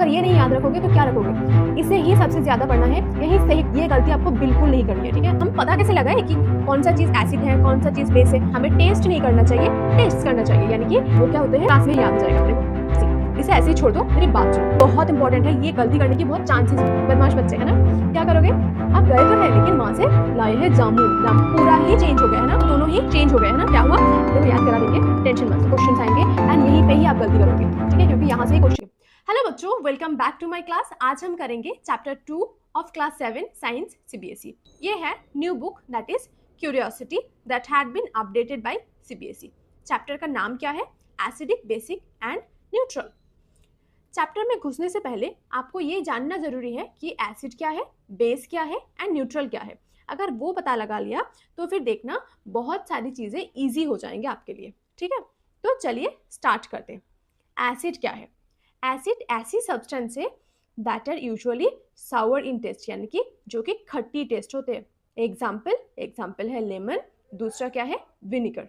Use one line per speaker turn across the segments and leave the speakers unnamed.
अगर ये नहीं याद रखोगे तो क्या रखोगे? इसे ही सबसे ज्यादा पढ़ना है, यही सही। ये गलती आपको बिल्कुल नहीं करनी है, ठीक है। हम पता कैसे लगाए कि कौन सा चीज एसिड है, कौन सा चीज बेस है? हमें टेस्ट नहीं करना चाहिए, टेस्ट करना चाहिए, यानी कि वो क्या होते हैं, क्लास में याद आ जाएगा अपने को। इसे ऐसे ही छोड़ दो, मेरी बात सुनो, बहुत इंपॉर्टेंट है, ये गलती करने की बहुत चांसेस। बदमाश बच्चे है ना, क्या करोगे? आप गए तो है लेकिन वहां से लाए हैं जामुन, पूरा ही चेंज हो गया है ना, दोनों ही चेंज हो गए है ना। क्या हुआ? देखो याद करा देंगे, टेंशन मत, क्वेश्चन आएंगे एंड यहीं पे ही आप गलती करोगे, ठीक है, क्योंकि यहाँ से ही क्वेश्चन। हेलो बच्चों, welcome back to my class. आज हम करेंगे chapter 2 of class 7 science CBSE. ये है new book that is Curiosity that had been updated by CBSE. Chapter का नाम क्या है? Acidic, basic and neutral. Chapter में घुसने से पहले आपको ये जानना जरूरी है कि एसिड क्या है, बेस क्या है एंड न्यूट्रल क्या है। अगर वो पता लगा लिया तो फिर देखना बहुत सारी चीजें इजी हो जाएंगे आपके लिए, ठीक है। तो चलिए स्टार्ट करते हैं। एसिड क्या है? एसिड ऐसी सब्सटेंस है that are usually sour in taste, यानी कि जो कि खट्टी टेस्ट होते हैं। एग्जाम्पल है लेमन, दूसरा क्या है? विनेगर।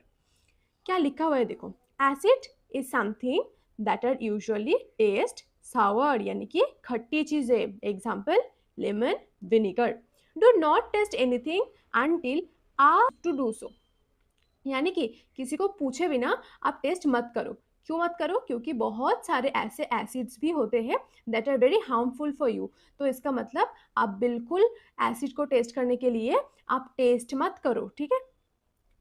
क्या लिखा हुआ है देखो, acid is something that are usually taste sour, यानी कि खट्टी चीजें। Example lemon, vinegar. Do not taste anything until asked to do so, यानी कि किसी को पूछे बिना आप टेस्ट मत करो। क्यों मत करो? क्योंकि बहुत सारे ऐसे एसिड्स भी होते हैं that are very harmful for you. तो इसका मतलब आप बिल्कुल एसिड को टेस्ट करने के लिए आप टेस्ट मत करो, ठीक है।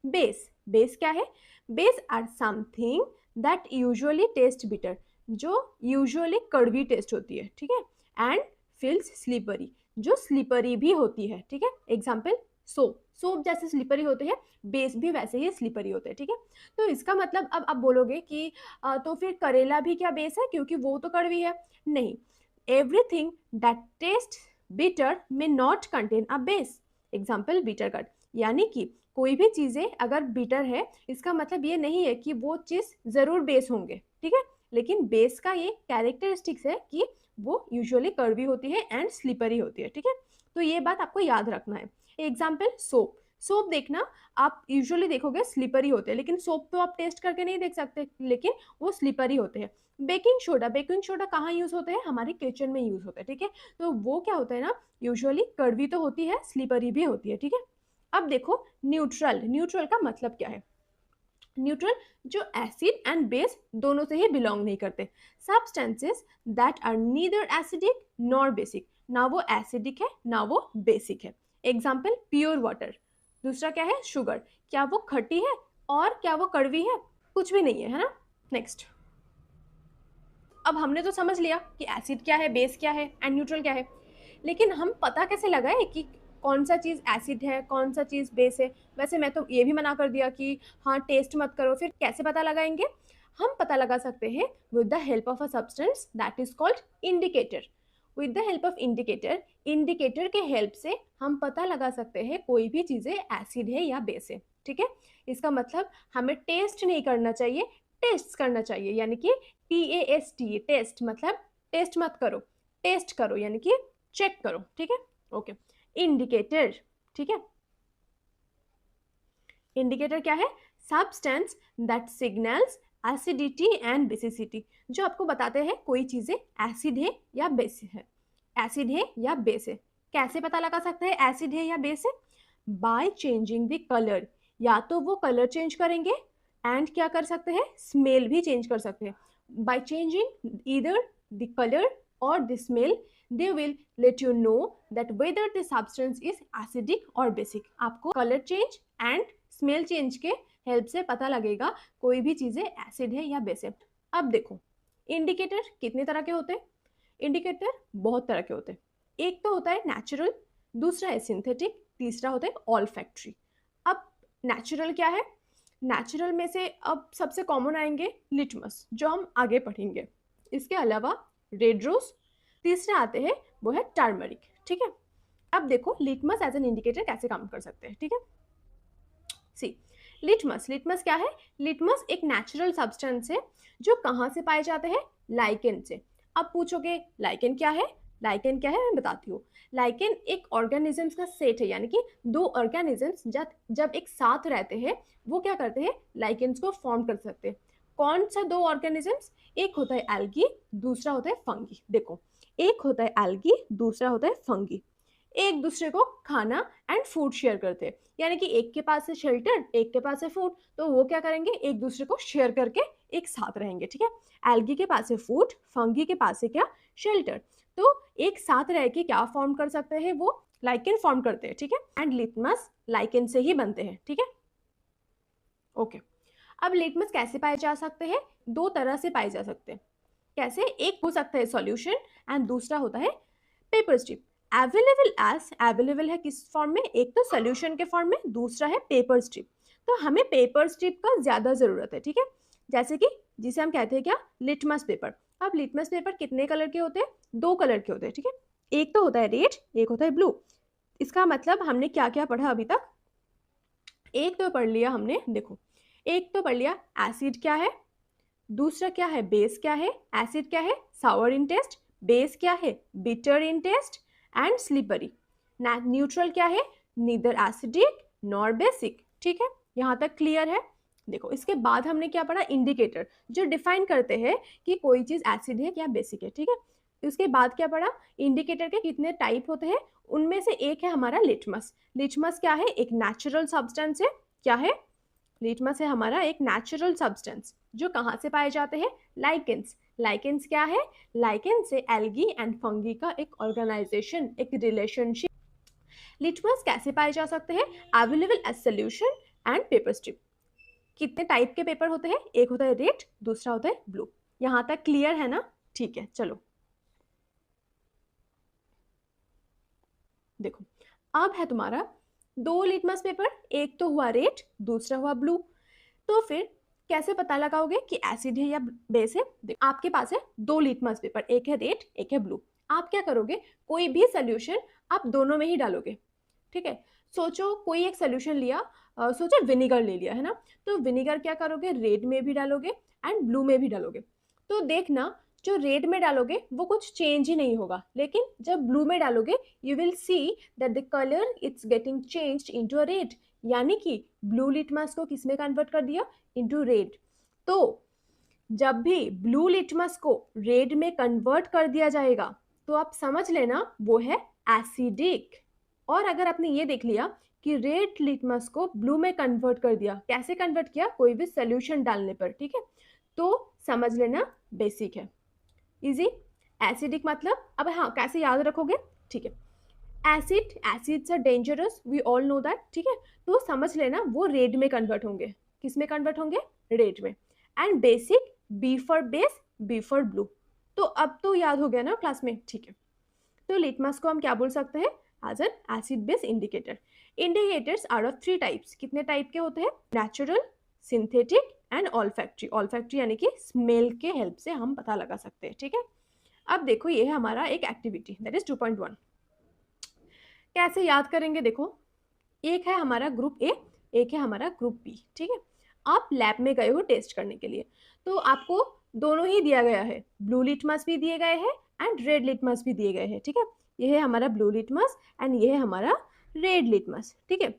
बेस क्या है? Base are something that usually taste bitter, जो यूजुअली कड़वी टेस्ट होती है, ठीक है। एंड फील्स स्लिपरी, जो स्लिपरी भी होती है, ठीक है। एग्जाम्पल सोप जैसे स्लिपरी होते हैं, बेस भी वैसे ही स्लिपरी होते हैं, ठीक है। तो इसका मतलब अब आप बोलोगे कि तो फिर करेला भी क्या बेस है, क्योंकि वो तो कड़वी है? नहीं, everything that test bitter may not contain a base. Example bitter cut, यानी कि कोई भी चीजें अगर बिटर है इसका मतलब ये नहीं है कि वो चीज जरूर बेस होंगे, ठीक है। लेकिन बेस का ये कैरेक्टरिस्टिक्स है कि वो यूजुअली कड़वी होती है एंड स्लिपरी होती है, ठीक है। तो ये बात आपको याद रखना है। एग्जाम्पल सोप देखना, आप यूजुअली देखोगे स्लिपरी होते हैं, लेकिन सोप तो आप टेस्ट करके नहीं देख सकते, लेकिन वो स्लिपरी होते हैं। बेकिंग सोडा कहाँ यूज होते हैं? हमारे किचन में यूज होते हैं, ठीक है। तो वो क्या होता है ना, यूजुअली कड़वी तो होती है, स्लिपरी भी होती है, ठीक है। अब देखो न्यूट्रल का मतलब क्या है? न्यूट्रल जो एसिड एंड बेस दोनों से ही बिलोंग नहीं करते। Substances that are neither acidic nor basic, ना वो एसिडिक है ना वो बेसिक है। Example pure water. दूसरा क्या है? शुगर। क्या वो खट्टी है और क्या वो कड़वी है? कुछ भी नहीं है, है ना। नेक्स्ट, अब हमने तो समझ लिया कि एसिड क्या है, बेस क्या है एंड न्यूट्रल क्या है, लेकिन हम पता कैसे लगाए कि कौन सा चीज़ एसिड है, कौन सा चीज़ बेस है? वैसे मैं तो ये भी मना कर दिया कि हाँ टेस्ट मत करो, फिर कैसे पता लगाएंगे? हम पता लगा सकते हैं with the help of a substance that is called indicator. With the help of indicator के हेल्प से हम पता लगा सकते हैं कोई भी चीज़ें एसिड है या बेस है, ठीक है। इसका मतलब हमें टेस्ट नहीं करना चाहिए, टेस्ट करना चाहिए, यानी कि TAST, टेस्ट मतलब टेस्ट मत करो, टेस्ट करो यानी कि चेक करो, ठीक है। ओके, इंडिकेटर, ठीक है। इंडिकेटर क्या है? Substance that signals acidity and basicity, जो आपको बताते हैं कोई चीजें एसिड है या बेस है, एसिड है या बेस है। कैसे पता लगा सकते हैं एसिड है या बेस है? बाय चेंजिंग द कलर, या तो वो कलर चेंज करेंगे एंड क्या कर सकते हैं? स्मेल भी चेंज कर सकते हैं। By changing either the colour और the smell they will let you know that whether the substance is acidic or basic। आपको colour change and smell change के हेल्प से पता लगेगा कोई भी चीजें एसिड है या बेस है। अब देखो, इंडिकेटर कितने तरह के होते हैं? इंडिकेटर बहुत तरह के होते हैं। एक तो होता है नेचुरल, दूसरा है सिंथेटिक, तीसरा होता है ऑल्फैक्टरी। अब नेचुरल क्या है? नेचुरल में से अब सबसे कॉमन आएंगे लिटमस, जो हम आगे पढ़ेंगे। इसके अलावा रेड रोज, तीसरे आते हैं वो है टर्मरिक, ठीक है। अब देखो लिटमस एज एन इंडिकेटर कैसे काम कर सकते हैं, ठीक है। सी, लिटमस क्या है? लिटमस एक नेचुरल सब्सटेंस है जो कहाँ से पाए जाते हैं? लाइकेन से। अब पूछोगे लाइकेन क्या है? लाइकेन क्या है मैं बताती हूँ। लाइकेन एक ऑर्गेनिजम्स का सेट है, यानी कि दो ऑर्गेनिजम्स जब एक साथ रहते हैं वो क्या करते हैं? लाइकेन्स को फॉर्म कर सकते हैं। कौन सा दो ऑर्गेनिजम्स? एक होता है एल्गी, दूसरा होता है फंगी। देखो, एक होता है एल्गी, दूसरा होता है फंगी। एक दूसरे को खाना एंड फूड शेयर करते हैं, यानी कि एक के पास है शेल्टर, एक के पास है फूड, तो वो क्या करेंगे, एक दूसरे को शेयर करके एक साथ रहेंगे, ठीक है। एल्गी के पास है फूड, फंगी के पास है क्या, शेल्टर। तो एक साथ रह के क्या फॉर्म कर सकते हैं, वो लाइकेन फॉर्म करते हैं, ठीक है। एंड लिटमस लाइकेन से ही बनते हैं, ठीक है। ओके, अब लिटमस कैसे पाए जा सकते हैं? दो तरह से पाए जा सकते हैं। कैसे? एक हो सकता है सॉल्यूशन एंड दूसरा होता है पेपर स्ट्रिप। अवेलेबल है किस फॉर्म में? एक तो सॉल्यूशन के फॉर्म में, दूसरा है पेपर स्ट्रिप। तो हमें पेपर स्ट्रिप का ज्यादा जरूरत है, ठीक है। जैसे कि जिसे हम कहते हैं क्या, लिटमस पेपर। अब लिटमस पेपर कितने कलर के होते हैं? दो कलर के होते हैं, ठीक है। एक तो होता है रेड, एक होता है ब्लू। इसका मतलब हमने क्या क्या पढ़ा अभी तक? एक तो पढ़ लिया हमने, देखो, एक तो पढ़ लिया एसिड क्या है, दूसरा क्या है, बेस क्या है। एसिड क्या है, सावर इन टेस्ट। बेस क्या है, bitter in taste and slippery. Neutral क्या है, नीदर एसिडिक नॉर बेसिक, ठीक है। यहाँ तक क्लियर है? देखो, इसके बाद हमने क्या पढ़ा, इंडिकेटर, जो डिफाइन करते हैं कि कोई चीज एसिड है या बेसिक है, ठीक है। उसके बाद क्या पढ़ा, इंडिकेटर के कितने टाइप होते हैं, उनमें से एक है हमारा लिटमस। लिटमस क्या है, एक नेचुरल सब्सटेंस है। क्या है? लिटमस है हमारा एक नेचुरल सब्सटेंस जो कहाँ से पाए जाते हैं, लाइकेंस। लाइकेंस क्या है, लाइकेंस से एल्गी एंड फंगी का एक ऑर्गेनाइजेशन, एक रिलेशनशिप। लिटमस कैसे पाए जा सकते हैं? Available as solution and paper strip. कितने टाइप के पेपर होते हैं? एक होता है रेड, दूसरा होता है ब्लू। यहां तक क्लियर है ना? ठीक है, चलो देखो, अब है तुम्हारा दो लिटमस पेपर, एक तो हुआ रेड, दूसरा हुआ ब्लू। तो फिर कैसे पता लगाओगे कि एसिड है या बेस है? देखो, आपके पास है दो लिटमस पेपर, एक है रेड, एक है ब्लू। आप क्या करोगे, कोई भी सोल्यूशन आप दोनों में ही डालोगे, ठीक है। सोचो कोई एक सोल्यूशन लिया, सोचो विनेगर ले लिया है ना, तो विनेगर क्या करोगे, रेड में भी डालोगे एंड ब्लू में भी डालोगे। तो देखना, जो रेड में डालोगे वो कुछ चेंज ही नहीं होगा, लेकिन जब ब्लू में डालोगे you will see that the colour it's getting changed into a red, यानी कि ब्लू लिटमस को किस में कन्वर्ट कर दिया, इनटू रेड। तो जब भी ब्लू लिटमस को रेड में कन्वर्ट कर दिया जाएगा तो आप समझ लेना वो है एसिडिक। और अगर आपने ये देख लिया कि रेड लिटमस को ब्लू में कन्वर्ट कर दिया, कैसे कन्वर्ट किया, कोई भी सोल्यूशन डालने पर, ठीक है, तो समझ लेना बेसिक है। इजी। एसिडिक मतलब, अब हाँ कैसे याद रखोगे, ठीक है, acids are dangerous, we all know that, ठीक है। तो समझ लेना वो रेड में कन्वर्ट होंगे। किस में कन्वर्ट होंगे, रेड में। And basic, B for base, B for blue. तो अब तो याद हो गया ना क्लास में, ठीक है। तो लिटमस को हम क्या बोल सकते हैं, as an acid base indicator. Indicators are of three types. कितने टाइप के होते हैं, natural, synthetic and olfactory. Olfactory यानी कि स्मेल के हेल्प से हम पता लगा सकते हैं, ठीक है। अब देखो, ये है हमारा एक एक्टिविटी, दैट इज 2.1। कैसे याद करेंगे, देखो, एक है हमारा ग्रुप ए, एक है हमारा ग्रुप बी, ठीक है। आप लैब में गए हो टेस्ट करने के लिए, तो आपको दोनों ही दिया गया है, ब्लू लिटमस भी दिए गए हैं एंड रेड लिटमस भी दिए गए हैं, ठीक है। ये है हमारा ब्लू लिटमस एंड ये है हमारा रेड लिटमस, ठीक है।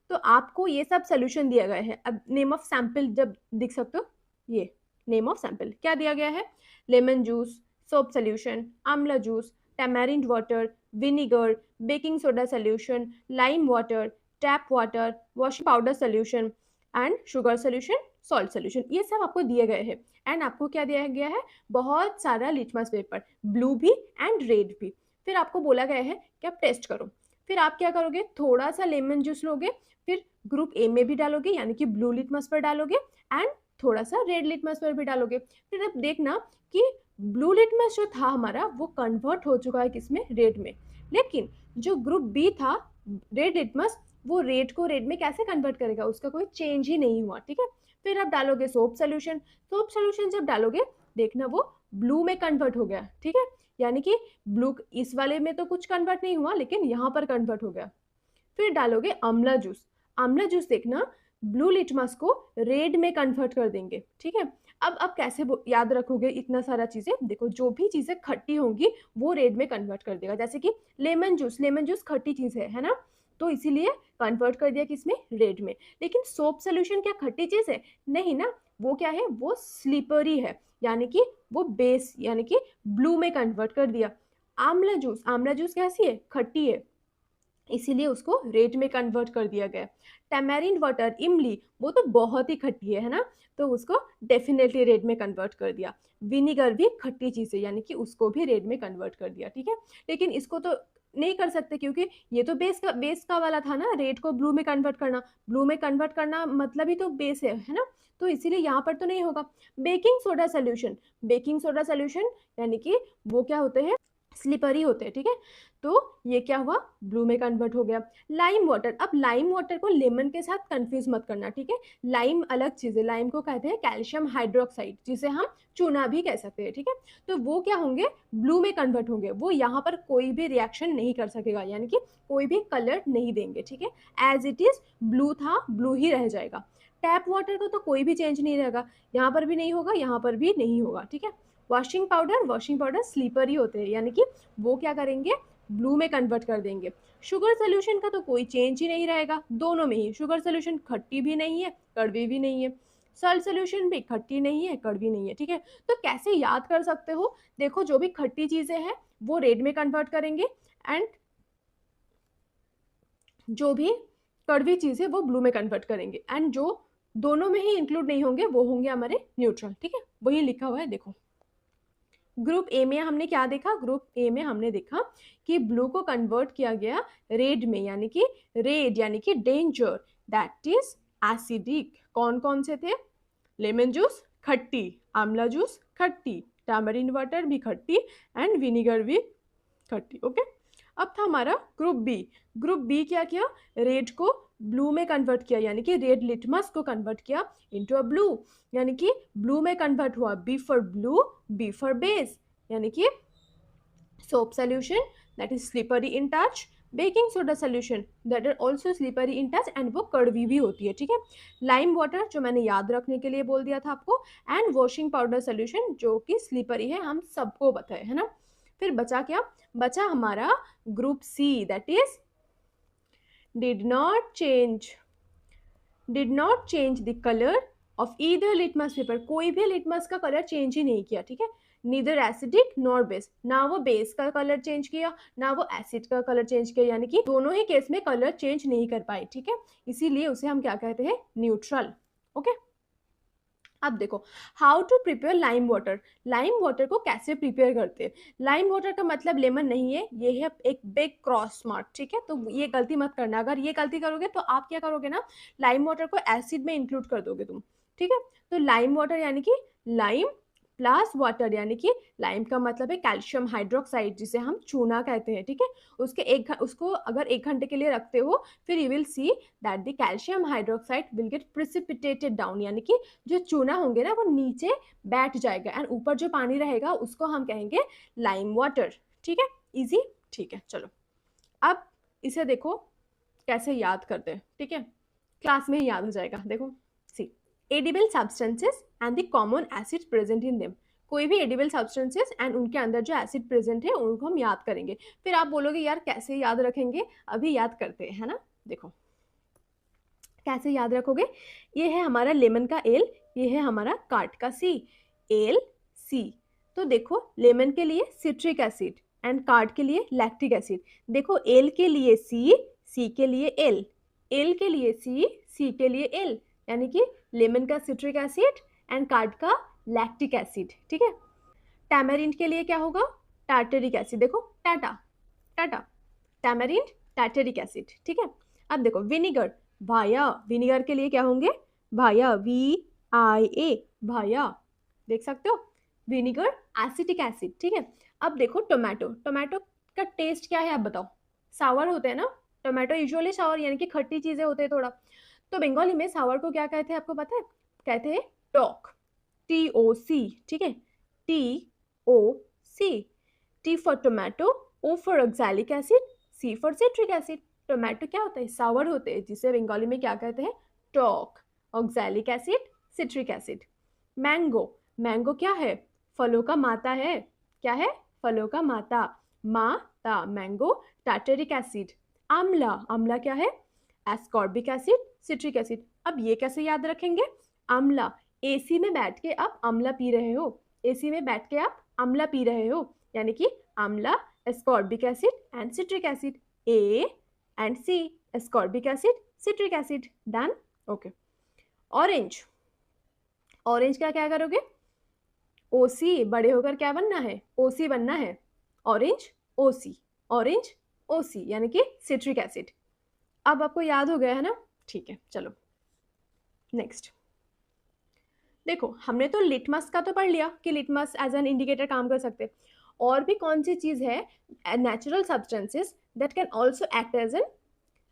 तो आपको ये सब सोल्यूशन दिया गया है। अब नेम ऑफ सैंपल जब दिख सकते हो, ये नेम ऑफ सैंपल क्या दिया गया है, lemon juice, soap solution, amla juice, tamarind water, vinegar, baking soda solution, lime water, tap water, washing powder solution and sugar solution, salt solution, ये सब आपको दिए गए हैं। एंड आपको क्या दिया गया है, बहुत सारा लिटमस पेपर, ब्लू भी एंड रेड भी। फिर आपको बोला गया है कि आप टेस्ट करो। फिर आप क्या करोगे, थोड़ा सा लेमन जूस लोगे, फिर ग्रुप ए में भी डालोगे, यानी कि ब्लू लिटमस पर डालोगे एंड थोड़ा सा रेड लिटमस पर भी डालोगे। फिर अब देखना कि ब्लू लिटमस जो था हमारा वो कन्वर्ट हो चुका है किसमें, रेड में। लेकिन जो ग्रुप बी था, रेड लिटमस, वो रेड को रेड में कैसे कन्वर्ट करेगा, उसका कोई चेंज ही नहीं हुआ, ठीक है। फिर आप डालोगे सोप सोल्यूशन। सोप सोल्यूशन जब डालोगे, देखना वो ब्लू में कन्वर्ट हो गया, ठीक है, यानी कि ब्लू इस वाले में तो कुछ कन्वर्ट नहीं हुआ, लेकिन यहाँ पर कन्वर्ट हो गया। फिर डालोगे आंवला जूस। आंवला जूस देखना ब्लू लिटमस को रेड में कन्वर्ट कर देंगे, ठीक है। अब कैसे याद रखोगे इतना सारा चीजें, देखो, जो भी चीजें खट्टी होंगी वो रेड में कन्वर्ट कर देगा। जैसे कि लेमन जूस खट्टी चीज है ना, तो इसीलिए कन्वर्ट कर दिया किसमें, रेड में। लेकिन सोप सोल्यूशन क्या खट्टी चीज है, नहीं ना, वो क्या है, वो स्लीपरी है, यानी कि वो बेस यानी कि ब्लू में कन्वर्ट कर दिया। आंवला जूस कैसी है, खट्टी है, इसीलिए उसको रेड में कन्वर्ट कर दिया गया। टैमेरिंड वाटर, इमली, वो तो बहुत ही खट्टी है ना, तो उसको डेफिनेटली रेड में कन्वर्ट कर दिया। विनीगर भी खट्टी चीज़ है, यानी कि उसको भी रेड में कन्वर्ट कर दिया, ठीक है। लेकिन इसको तो नहीं कर सकते क्योंकि ये तो बेस का वाला था ना, रेड को ब्लू में कन्वर्ट करना। ब्लू में कन्वर्ट करना मतलब ही तो बेस है ना, तो इसीलिए यहाँ पर तो नहीं होगा। बेकिंग सोडा सोल्यूशन यानी कि वो क्या होते हैं, स्लिपरी होते हैं, ठीक है। तो ये क्या हुआ, ब्लू में कन्वर्ट हो गया। लाइम वाटर, अब लाइम वाटर को लेमन के साथ कंफ्यूज मत करना, ठीक है। लाइम अलग चीज़ है, लाइम को कहते हैं कैल्शियम हाइड्रोक्साइड, जिसे हम चूना भी कह सकते हैं, ठीक है। तो वो क्या होंगे, ब्लू में कन्वर्ट होंगे, वो यहाँ पर कोई भी रिएक्शन नहीं कर सकेगा, यानी कि कोई भी कलर नहीं देंगे, ठीक है। एज इट इज ब्लू था, ब्लू ही रह जाएगा। टैप वाटर को तो कोई भी चेंज नहीं रहेगा, यहाँ पर भी नहीं होगा, यहाँ पर भी नहीं होगा, ठीक है। वॉशिंग पाउडर स्लीपरी होते हैं, यानी कि वो क्या करेंगे, ब्लू में कन्वर्ट कर देंगे। शुगर सोल्यूशन का तो कोई चेंज ही नहीं रहेगा, दोनों में ही। शुगर सोल्यूशन खट्टी भी नहीं है, कड़वी भी नहीं है। सॉल्ट सोल्यूशन भी खट्टी नहीं है, कड़वी नहीं है, ठीक है। तो कैसे याद कर सकते हो, देखो जो भी खट्टी चीज़ें हैं वो रेड में कन्वर्ट करेंगे, एंड जो भी कड़वी चीज़ है वो ब्लू में कन्वर्ट करेंगे, एंड जो दोनों में ही इंक्लूड नहीं होंगे वो होंगे हमारे न्यूट्रल, ठीक है। वही लिखा हुआ है, देखो। ग्रुप ए में हमने क्या देखा, ग्रुप ए में हमने देखा कि ब्लू को कन्वर्ट किया गया रेड में, यानी कि रेड यानी कि डेंजर, दैट इज एसिडिक। कौन कौन से थे, लेमन जूस खट्टी, आंवला जूस खट्टी, टैमरिंड वाटर भी खट्टी, एंड विनीगर भी खट्टी, ओके। अब था हमारा ग्रुप बी। ग्रुप बी क्या किया, रेड को ब्लू में कन्वर्ट किया, यानी कि रेड लिटमस को कन्वर्ट किया इनटू अ ब्लू, यानी कि ब्लू में कन्वर्ट हुआ। B for blue, B for base, यानी कि soap solution that is slippery in touch, baking soda solution that are also slippery in touch, and वो कड़वी भी होती है, ठीक है। लाइम वाटर जो मैंने याद रखने के लिए बोल दिया था आपको, एंड वॉशिंग पाउडर सोल्यूशन जो कि स्लिपरी है, हम सबको पता है ना। फिर बचा क्या, बचा हमारा group C, that is did not change the color of either litmus paper, कोई भी लिटमस का कलर चेंज ही नहीं किया, ठीक है। नीदर एसिडिक नॉर बेस, ना वो बेस का कलर चेंज किया ना वो एसिड का कलर चेंज किया, यानी कि दोनों ही केस में कलर चेंज नहीं कर पाए, ठीक है। इसीलिए उसे हम क्या कहते हैं, न्यूट्रल, ओके। अब देखो how to prepare lime water. Lime water को कैसे प्रिपेयर करते हैं, लाइम वाटर का मतलब लेमन नहीं है, ये है एक बिग क्रॉस मार्क, ठीक है। तो ये गलती मत करना, अगर ये गलती करोगे तो आप क्या करोगे ना, लाइम वाटर को एसिड में इंक्लूड कर दोगे तुम, ठीक है। तो लाइम वाटर यानी कि लाइम प्लस वाटर, यानी कि लाइम का मतलब है कैल्शियम हाइड्रोक्साइड, जिसे हम चूना कहते हैं, ठीक है। उसको अगर 1 घंटे के लिए रखते हो, फिर you will see that the calcium hydroxide will get precipitated down, यानी कि जो चूना होंगे ना वो नीचे बैठ जाएगा, एंड ऊपर जो पानी रहेगा उसको हम कहेंगे लाइम वाटर, ठीक है। इजी, ठीक है। चलो अब इसे देखो कैसे याद करते हैं, ठीक है, क्लास में ही याद हो जाएगा। देखो C, edible substances and the common acid present in them. कोई भी एडिबल सब्सटेंसेस एंड उनके अंदर जो एसिड प्रेजेंट है उनको हम याद करेंगे। फिर आप बोलोगे यार कैसे याद रखेंगे, अभी याद करते हैं, है ना। देखो कैसे याद रखोगे, ये है हमारा लेमन का एल, ये है हमारा कार्ड का सी, एल सी। तो देखो लेमन के लिए सिट्रिक एसिड एंड कार्ड के लिए लैक्टिक एसिड। देखो एल के लिए सी, सी के लिए एल, एल के लिए सी, सी के लिए एल, यानी कि लेमन का सिट्रिक एसिड एंड कार्ड का लैक्टिक एसिड, ठीक है। टैमरिंड के लिए क्या होगा, टार्टरिक एसिड, देखो Tata Tata, tamarind tartaric acid, ठीक है। अब देखो विनीगर, भाया, विनीगर के लिए क्या होंगे, भाया, VIA, भाया, देख सकते हो, विनीगर एसिटिक एसिड, ठीक है। अब देखो टोमेटो, टोमेटो का टेस्ट क्या है आप बताओ, सावर होते हैं ना टोमेटो, यूजुअली सावर यानी कि खट्टी चीजें होते हैं थोड़ा। तो बंगाली में सावर को क्या कहते हैं आपको पता है, कहते हैं टॉक, TOC, ठीक है, TOC, T for tomato, O for oxalic acid, C for citric acid. Tomato क्या होता है, सावर होते हैं, जिसे बंगाली में क्या कहते हैं, talk, oxalic acid, citric acid. Mango, mango क्या है, फलों का माता है, क्या है, फलों का माता, माता, मैंगो टार्टरिक एसिड। आंवला, आंवला क्या है, एस्कॉर्बिक एसिड, सिट्रिक एसिड। अब ये कैसे याद रखेंगे, आंवला एसी में बैठ के आप आंवला पी रहे हो, एसी में बैठ के आप आंवला पी रहे हो, यानी कि आंवला, ascorbic acid and citric acid, A and C, ascorbic acid, citric acid, done. Okay. Orange, orange का क्या करोगे, ओसी, बड़े होकर क्या बनना है, ओसी बनना है, ऑरेंज ओसी, ऑरेंज ओसी यानी कि सिट्रिक एसिड। अब आपको याद हो गया है ना, ठीक है, चलो नेक्स्ट। देखो हमने तो लिटमस का तो पढ़ लिया कि लिटमस एज एन इंडिकेटर काम कर सकते हैं, और भी कौन सी चीज है natural substances that can also act as an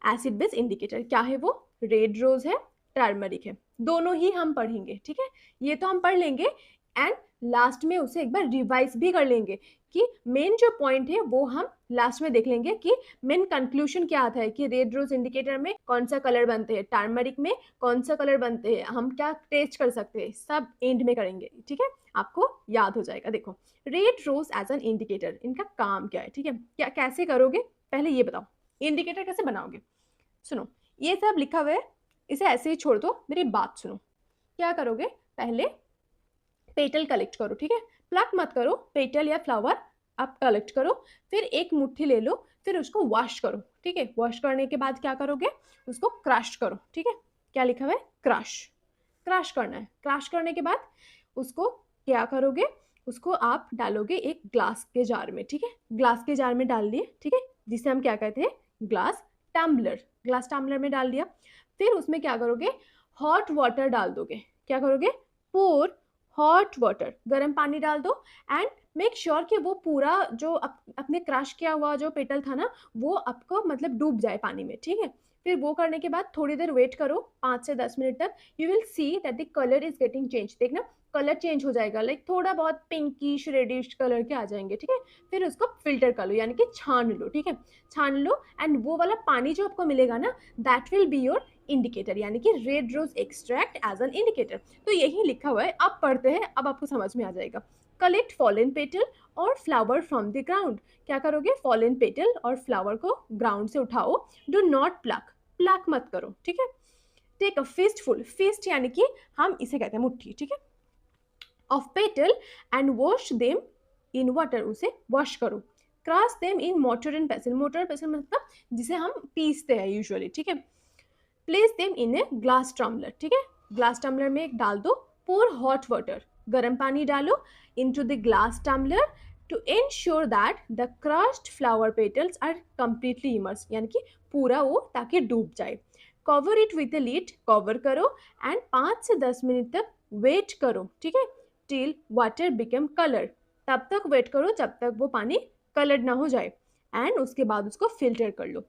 acid base indicator, क्या है वो, रेड रोज है, टर्मरिक है, दोनों ही हम पढ़ेंगे, ठीक है, ये तो हम पढ़ लेंगे एंड लास्ट में उसे एक बार रिवाइज भी कर लेंगे कि मेन जो पॉइंट है वो हम लास्ट में देख लेंगे कि मेन कंक्लूजन क्या आता है कि रेड रोज इंडिकेटर में कौन सा कलर बनते हैं, टर्मरिक में कौन सा कलर बनते हैं, हम क्या टेस्ट कर सकते हैं, सब एंड में करेंगे, ठीक है, आपको याद हो जाएगा। देखो red rose as an indicator, इनका काम क्या है, ठीक है, क्या कैसे करोगे, पहले ये बताओ इंडिकेटर कैसे बनाओगे। सुनो ये सब लिखा हुआ है, इसे ऐसे ही छोड़ दो, मेरी बात सुनो। क्या करोगे, पहले पेटल कलेक्ट करो, ठीक है, प्लक मत करो, पेटल या फ्लावर आप कलेक्ट करो, फिर एक मुट्ठी ले लो, फिर उसको वॉश करो, ठीक है, वॉश करने के बाद क्या करोगे, उसको क्रश करो, ठीक है, क्या लिखा हुआ है, क्रश, क्रश करना है, क्रश करने के बाद उसको क्या करोगे, उसको आप डालोगे एक ग्लास के जार में, ठीक है, ग्लास के जार में डाल दिए, ठीक है, जिसे हम क्या कहते हैं, ग्लास टम्बलर, ग्लास टम्बलर में डाल दिया, फिर उसमें क्या करोगे, हॉट वाटर डाल दोगे, क्या करोगे, पोर हॉट वाटर, गर्म पानी डाल दो एंड मेक श्योर कि वो पूरा जो अपने क्रश किया हुआ जो पेटल था ना वो आपको मतलब डूब जाए पानी में, ठीक है, फिर वो करने के बाद थोड़ी देर वेट करो 5 से 10 मिनट तक, you will see that the colour is getting change, देखना कलर चेंज हो जाएगा, लाइक थोड़ा बहुत पिंकिश रेडिश कलर के आ जाएंगे, ठीक है, फिर उसको फिल्टर कर लो यानी कि छान लो, ठीक है, छान लो एंड वो वाला पानी जो आपको मिलेगा ना that will be your indicator, यानी कि red rose extract as an indicator. तो यही लिखा हुआ है, अब पढ़ते हैं, अब आपको समझ में आ जाएगा। कलेक्ट फॉलन पेटल और फ्लावर फ्रॉम द ग्राउंड, क्या करोगे, फॉलन पेटल और फ्लावर को ग्राउंड से उठाओ, डू नॉट प्लक, प्लक मत करो, ठीक है, टेक अ फिस्टफुल, फिस्ट यानी कि हम इसे कहते हैं मुट्ठी, ठीक है, of petal and wash them in water, उसे वॉश करो, crush them in mortar and pestle, mortar and pestle मतलब जिसे हम पीसते हैं यूजुअली, ठीक है, place them in a glass tumbler, ठीक है, ग्लास टम्बलर में डाल दो, पोर हॉट वाटर, गर्म पानी डालो into the glass tumbler to ensure that the crushed flower petals are completely immersed, यानी कि पूरा वो ताकि डूब जाए, cover it with the lid, cover करो एंड 5 से 10 मिनट तक वेट करो, ठीक है, टिल वाटर बिकम कलर, तब तक वेट करो जब तक वो पानी कलर्ड ना हो जाए एंड उसके बाद उसको फिल्टर कर लो।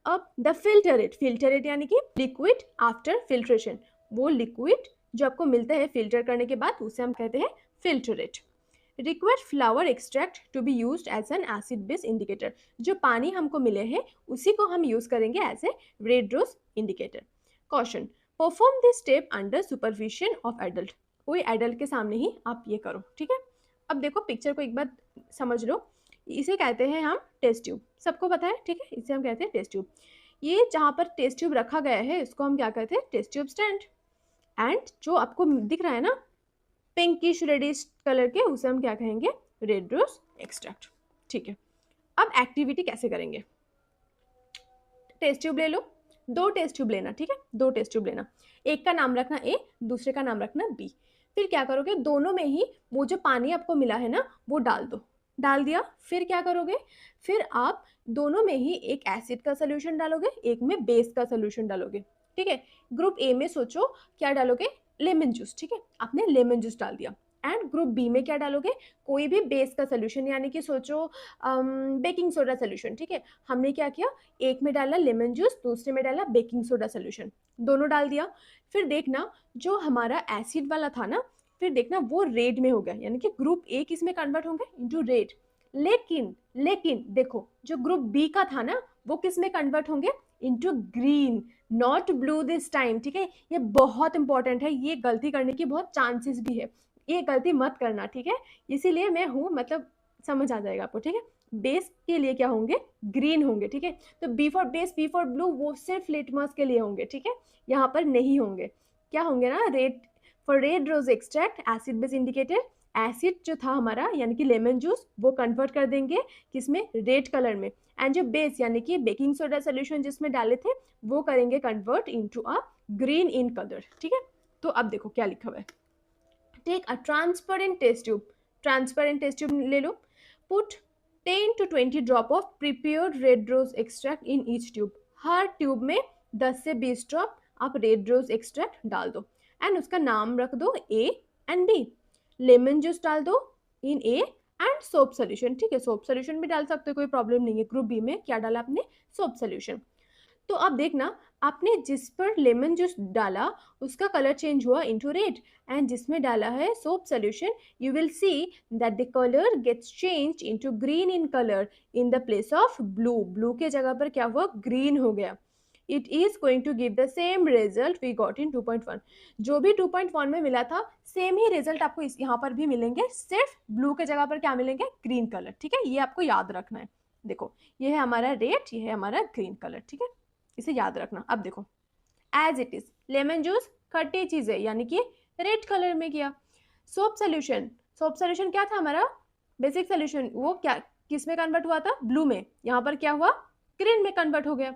अब द फिल्टरेट यानी कि लिक्विड आफ्टर फिल्ट्रेशन, वो लिक्विड जो आपको मिलता है फिल्टर करने के बाद उसे हम कहते हैं filtrate. Required flower extract to be used as an acid base indicator, जो पानी हमको मिले हैं उसी को हम यूज करेंगे as a red rose indicator. Caution, perform this step under supervision of adult, कोई एडल्ट के सामने ही आप ये करो, ठीक है। अब देखो पिक्चर को एक बार समझ लो, इसे कहते हैं हम टेस्ट ट्यूब, सबको पता है, ठीक है, इसे हम कहते हैं टेस्ट ट्यूब, ये जहाँ पर टेस्ट ट्यूब रखा गया है इसको हम क्या कहते हैं, टेस्ट ट्यूब स्टैंड, एंड जो आपको दिख रहा है ना पिंकिश रेडिश कलर के उसे हम क्या कहेंगे, रेड रोज एक्सट्रैक्ट, ठीक है। अब एक्टिविटी कैसे करेंगे, टेस्ट ट्यूब ले लो, 2 टेस्ट ट्यूब लेना, ठीक है, 2 टेस्ट ट्यूब लेना, एक का नाम रखना ए, दूसरे का नाम रखना बी, फिर क्या करोगे, दोनों में ही वो जो पानी आपको मिला है ना वो डाल दो, डाल दिया, फिर क्या करोगे, फिर आप दोनों में ही एक एसिड का सोल्यूशन डालोगे, एक में बेस का सोल्यूशन डालोगे, ठीक है, ग्रुप ए में सोचो क्या डालोगे, लेमन जूस, ठीक है, आपने लेमन जूस डाल दिया, एंड ग्रुप बी में क्या डालोगे, कोई भी बेस का सोल्यूशन, यानी कि सोचो बेकिंग सोडा सोल्यूशन, ठीक है, हमने क्या किया, एक में डाला लेमन जूस, दूसरे में डाला बेकिंग सोडा सोल्यूशन, दोनों डाल दिया, फिर देखना जो हमारा एसिड वाला था ना, फिर देखना वो रेड में हो गया, यानी कि ग्रुप ए किस में कन्वर्ट होंगे, इनटू रेड, लेकिन देखो जो ग्रुप बी का था ना वो किस में कन्वर्ट होंगे, into green, not blue this time, ठीक है, ये बहुत इंपॉर्टेंट है, ये गलती करने की बहुत चांसेस भी है, ये गलती मत करना, ठीक है, इसीलिए मैं हूँ, मतलब समझ आ जाएगा आपको, ठीक है, बेस के लिए क्या होंगे, ग्रीन होंगे, ठीक है, तो B for base, B for blue वो सिर्फ लिटमस के लिए होंगे, ठीक है, यहाँ पर नहीं होंगे, क्या होंगे ना, red for red rose extract acid base indicator, acid जो था हमारा यानी कि लेमन जूस वो कन्वर्ट कर देंगे किसमें, रेड कलर में, एंड जो बेस यानी कि बेकिंग सोडा सोल्यूशन जिसमें डाले थे वो करेंगे convert into a green in colour, ठीक है। तो अब देखो क्या लिखा हुआ है, take a transparent test tube, transparent test tube ले लो, put 10 to 20 drop of prepared red rose extract in each tube, हर ट्यूब में 10 से 20 ड्रॉप आप रेड रोज एक्सट्रैक्ट डाल दो, एंड उसका नाम रख दो A and B, lemon juice डाल दो in A and soap solution, ठीक है, सोप सोल्यूशन भी डाल सकते हो, कोई प्रॉब्लम नहीं है। ग्रुप बी में क्या डाला आपने, सोप सोल्यूशन। तो अब देखना आपने जिस पर लेमन जूस डाला उसका कलर चेंज हुआ इनटू रेड, एंड जिसमें डाला है soap solution you will see that the colour gets changed into green in colour in the place of blue, blue के जगह पर क्या हुआ, ग्रीन हो गया। It is going to give the same result we got in 2.1, जो भी 2.1 में मिला था सेम ही रिजल्ट आपको इस यहाँ पर भी मिलेंगे, सिर्फ ब्लू के जगह पर क्या मिलेंगे, ग्रीन कलर, ठीक है, ये आपको याद रखना है। देखो ये है हमारा रेड, ये है हमारा ग्रीन कलर, ठीक है, इसे याद रखना। अब देखो as it is lemon juice खट्टी चीज है यानी कि रेड कलर में किया, सोप सोल्यूशन, सोप सोल्यूशन क्या था हमारा बेसिक सोल्यूशन, वो क्या किस में कन्वर्ट हुआ था, ब्लू में, यहाँ पर क्या हुआ, ग्रीन में कन्वर्ट हो गया।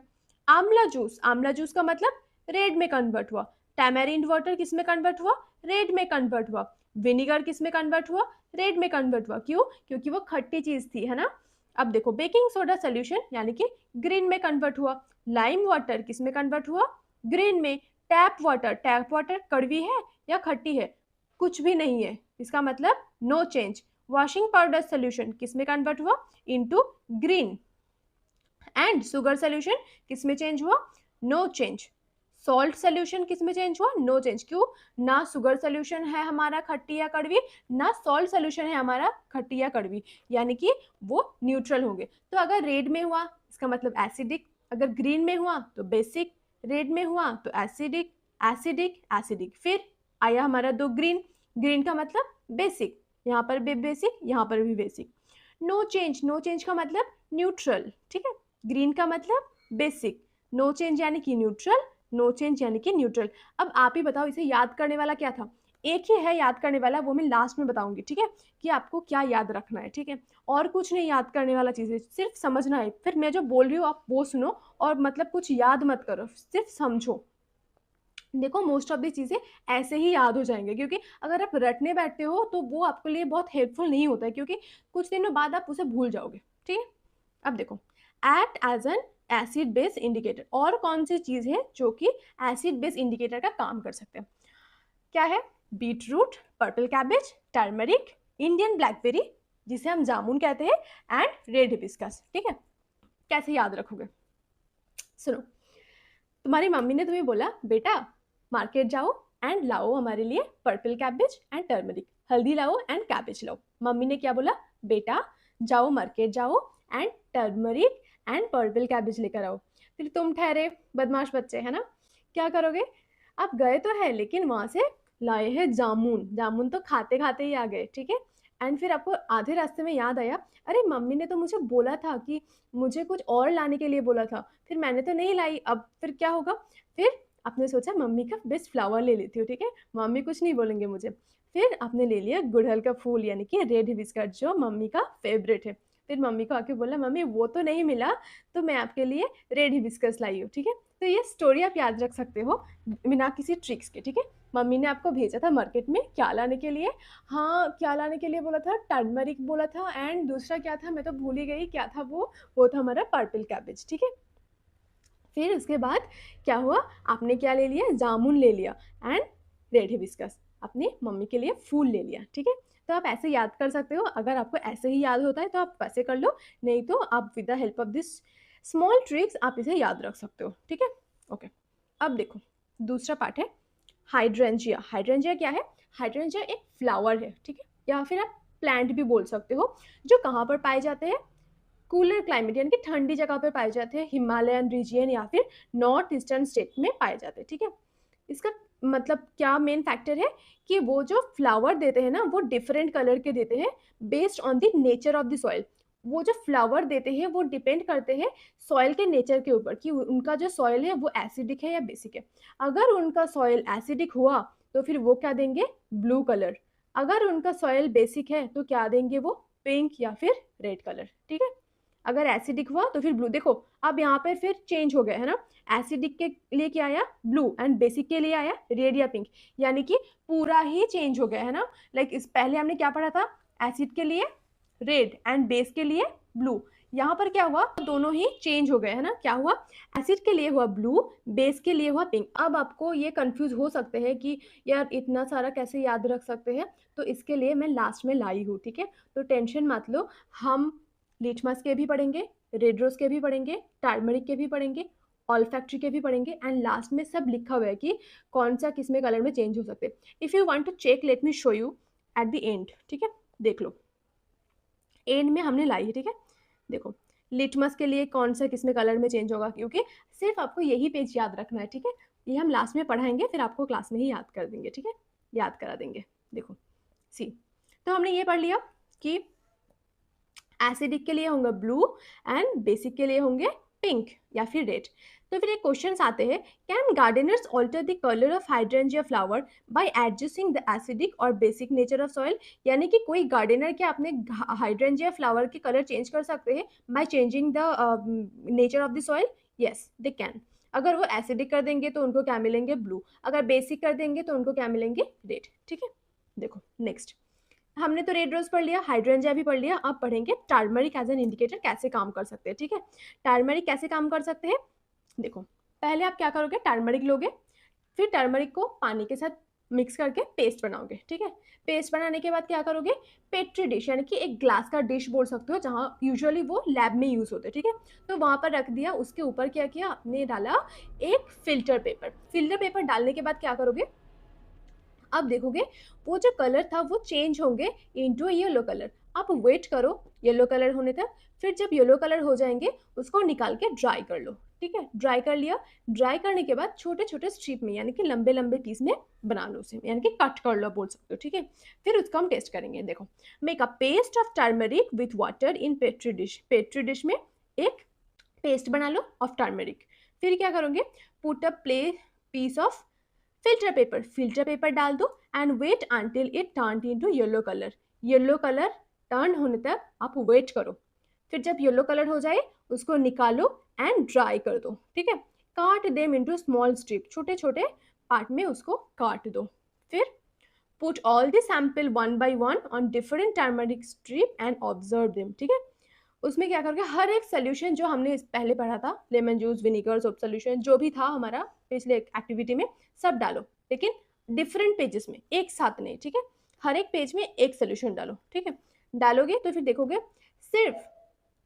आंवला जूस, आंवला जूस का मतलब रेड में कन्वर्ट हुआ, टैमेरिंड वाटर किस में कन्वर्ट हुआ, रेड में कन्वर्ट हुआ, विनीगर किस में कन्वर्ट हुआ, रेड में कन्वर्ट हुआ, क्यों, क्योंकि वो खट्टी चीज थी, है ना। अब देखो बेकिंग सोडा सोल्यूशन यानी कि ग्रीन में कन्वर्ट हुआ, लाइम वाटर किस में कन्वर्ट हुआ, ग्रीन में, टैप वाटर कड़वी है या खट्टी है, कुछ भी नहीं है, इसका मतलब no change. Washing powder solution किस में कन्वर्ट हुआ, into green, and sugar solution किस में चेंज हुआ, नो चेंज। सॉल्ट सोल्यूशन किस में चेंज हुआ, नो चेंज, क्यों, ना शुगर सोल्यूशन है हमारा खट्टी या कड़वी, ना सॉल्ट सोल्यूशन है हमारा खट्टी या कड़वी, यानी कि वो न्यूट्रल होंगे। तो अगर रेड में हुआ इसका मतलब एसिडिक, अगर ग्रीन में हुआ तो बेसिक, रेड में हुआ तो एसिडिक, एसिडिक, एसिडिक, फिर आया हमारा दो ग्रीन, ग्रीन का मतलब बेसिक, यहाँ पर भी बेसिक, यहाँ पर भी basic. No change, no change का मतलब न्यूट्रल, ठीक है, ग्रीन का मतलब बेसिक, नो चेंज यानी कि न्यूट्रल, नो चेंज यानी कि न्यूट्रल। अब आप ही बताओ इसे याद करने वाला क्या था, एक ही है याद करने वाला, वो मैं लास्ट में बताऊंगी, ठीक है, कि आपको क्या याद रखना है, ठीक है, और कुछ नहीं याद करने वाला चीज़ है, सिर्फ समझना है, फिर मैं जो बोल रही हूँ आप वो सुनो और मतलब कुछ याद मत करो, सिर्फ समझो। देखो मोस्ट ऑफ दी चीज़ें ऐसे ही याद हो जाएंगे, क्योंकि अगर आप रटने बैठते हो तो वो आपके लिए बहुत हेल्पफुल नहीं होता है, क्योंकि कुछ दिनों बाद आप उसे भूल जाओगे, ठीक है। अब देखो act as an acid base indicator, और कौन सी चीज़ है जो कि एसिड बेस इंडिकेटर का काम कर सकते हैं, क्या है, beetroot, purple cabbage, turmeric, Indian blackberry जिसे हम जामुन कहते हैं, एंड रेड हिबिस्कस, ठीक है। कैसे याद रखोगे, सुनो, तुम्हारी मम्मी ने तुम्हें बोला बेटा मार्केट जाओ एंड लाओ हमारे लिए पर्पल कैबेज एंड टर्मरिक, हल्दी लाओ एंड कैबेज लाओ। मम्मी ने क्या बोला, बेटा जाओ मार्केट जाओ and turmeric and purple cabbage लेकर आओ। फिर तुम ठहरे बदमाश बच्चे, है ना, क्या करोगे, आप गए तो है लेकिन वहाँ से लाए हैं जामुन, जामुन तो खाते खाते ही आ गए, ठीक है। एंड फिर आपको आधे रास्ते में याद आया, अरे मम्मी ने तो मुझे बोला था कि मुझे कुछ और लाने के लिए बोला था, फिर मैंने तो नहीं लाई, अब फिर क्या होगा, फिर आपने सोचा मम्मी का बेस्ट फ्लावर ले लेती हूँ, ठीक है, मम्मी कुछ नहीं बोलेंगे मुझे, फिर आपने ले लिया गुड़हल का फूल यानी कि रेड हिबिस्कस जो मम्मी का फेवरेट है। फिर मम्मी को आके बोला मम्मी वो तो नहीं मिला तो मैं आपके लिए रेड हिबिस्कस लाई हूँ, ठीक है। तो ये स्टोरी आप याद रख सकते हो बिना किसी ट्रिक्स के, ठीक है। मम्मी ने आपको भेजा था मार्केट में क्या लाने के लिए, हाँ क्या लाने के लिए बोला था, टर्मरिक बोला था, एंड दूसरा क्या था मैं तो भूल ही गई क्या था वो था हमारा पर्पल कैबेज, ठीक है। फिर उसके बाद क्या हुआ, आपने क्या ले लिया, जामुन ले लिया एंड रेड हिबिस्कस, अपनी मम्मी के लिए फूल ले लिया, ठीक है। तो आप ऐसे याद कर सकते हो, अगर आपको ऐसे ही याद होता है तो आप वैसे कर लो, नहीं तो आप with the help of this small tricks आप इसे याद रख सकते हो, ठीक है। ओके अब देखो दूसरा पार्ट है हाइड्रेंजिया। हाइड्रेंजिया क्या है, हाइड्रेंजिया एक फ्लावर है, ठीक है, या फिर आप प्लांट भी बोल सकते हो, जो कहाँ पर पाए जाते हैं, कूलर क्लाइमेट यानी कि ठंडी जगह पर पाए जाते हैं, हिमालयन रीजियन या फिर नॉर्थ ईस्टर्न स्टेट में पाए जाते हैं, ठीक है। इसका मतलब क्या मेन फैक्टर है कि वो जो फ्लावर देते हैं ना वो डिफरेंट कलर के देते हैं based on the nature of the soil. वो जो फ्लावर देते हैं वो डिपेंड करते हैं सॉइल के नेचर के ऊपर कि उनका जो सॉइल है वो एसिडिक है या बेसिक है। अगर उनका सॉइल एसिडिक हुआ तो फिर वो क्या देंगे, ब्लू कलर। अगर उनका सॉइल बेसिक है तो क्या देंगे, वो पिंक या फिर रेड कलर, ठीक है। अगर एसिडिक हुआ तो फिर ब्लू। देखो अब यहाँ पे फिर चेंज हो गया है ना, एसिडिक के लिए क्या आया, ब्लू, एंड बेसिक के लिए आया रेड या पिंक, यानी कि पूरा ही चेंज हो गया है ना। लाइक इस पहले हमने क्या पढ़ा था, एसिड के लिए रेड एंड बेस के लिए ब्लू। यहाँ पर क्या हुआ, दोनों ही चेंज हो गए है ना। क्या हुआ, एसिड के लिए हुआ ब्लू, बेस के लिए हुआ पिंक। अब आपको ये कंफ्यूज हो सकते हैं कि यार इतना सारा कैसे याद रख सकते हैं, तो इसके लिए मैं लास्ट में लाई हूँ, ठीक है। तो टेंशन मत लो, हम लिटमस के भी पढ़ेंगे, रेड रोज के भी पढ़ेंगे, टर्मरिक के भी पढ़ेंगे, ऑल्फैक्टरी के भी पढ़ेंगे, एंड लास्ट में सब लिखा हुआ है कि कौन सा किस में कलर में चेंज हो सकते हैं। If you want to check, let me show you at the end, ठीक है। देख लो, एंड में हमने लाई है, ठीक है। देखो लिटमस के लिए कौन सा किस में कलर में चेंज होगा, क्योंकि सिर्फ आपको यही पेज याद रखना है, ठीक है। ये हम लास्ट में पढ़ाएंगे, फिर आपको क्लास में ही याद कर देंगे, ठीक है, याद करा देंगे। देखो सी, तो हमने ये पढ़ लिया कि एसिडिक के लिए होंगे ब्लू एंड बेसिक के लिए होंगे पिंक या फिर रेड। तो फिर एक क्वेश्चन आते हैं, can gardeners alter the colour of hydrangea flower by adjusting the acidic और बेसिक नेचर ऑफ सॉइल। यानी कि कोई गार्डनर क्या अपने हाइड्रेंजिया फ्लावर के कलर चेंज कर सकते हैं by changing the nature of the soil? Yes they can. अगर वो एसिडिक कर देंगे तो उनको क्या मिलेंगे, ब्लू। अगर बेसिक कर देंगे तो उनको क्या मिलेंगे, रेड, ठीक है। देखो नेक्स्ट, हमने तो रेड रोज पढ़ लिया, हाइड्रेंजिया भी पढ़ लिया, अब पढ़ेंगे टर्मरिक एज एन इंडिकेटर कैसे काम कर सकते हैं, ठीक है। टर्मरिक कैसे काम कर सकते हैं, देखो पहले आप क्या करोगे, टर्मरिक लोगे, फिर टर्मरिक को पानी के साथ मिक्स करके पेस्ट बनाओगे, ठीक है। पेस्ट बनाने के बाद क्या करोगे, पेट्री डिश यानी कि एक ग्लास का डिश बोल सकते हो, जहाँ यूजुअली वो लैब में यूज होते हैं, ठीक है। तो वहाँ पर रख दिया, उसके ऊपर क्या किया आपने, डाला एक फिल्टर पेपर। फिल्टर पेपर डालने के बाद क्या करोगे, अब देखोगे वो जो कलर था वो चेंज होंगे इनटू येलो कलर। आप वेट करो येलो कलर होने तक, फिर जब येलो कलर हो जाएंगे उसको निकाल के ड्राई कर लो, ठीक है। ड्राई कर लिया, ड्राई करने के बाद छोटे छोटे स्ट्रिप में यानी कि लंबे लंबे पीस में बना लो उसे, यानी कि कट कर लो बोल सकते हो, ठीक है। फिर उसको हम टेस्ट करेंगे। देखो, make a paste of turmeric with water in petri dish. Petri dish में एक पेस्ट बना लो ऑफ टर्मरिक। फिर क्या करोगे, put a play piece of filter paper डाल दो and wait until it turn into yellow colour. Yellow colour turn होने तक आप वेट करो। फिर जब येलो कलर हो जाए उसको निकालो एंड ड्राई कर दो, ठीक है। काट देम इनटू स्मॉल स्ट्रिप, छोटे छोटे पार्ट में उसको काट दो। फिर put all the sample one by one on different turmeric strip and observe them, ठीक है। उसमें क्या करोगे, हर एक सोल्यूशन जो हमने पहले पढ़ा था, lemon juice, vinegar, soap solution, जो भी था हमारा पिछले एक्टिविटी में, सब डालो, लेकिन डिफरेंट पेजेस में, एक साथ नहीं, ठीक है। हर एक पेज में एक सोल्यूशन डालो, ठीक है। डालोगे तो फिर देखोगे सिर्फ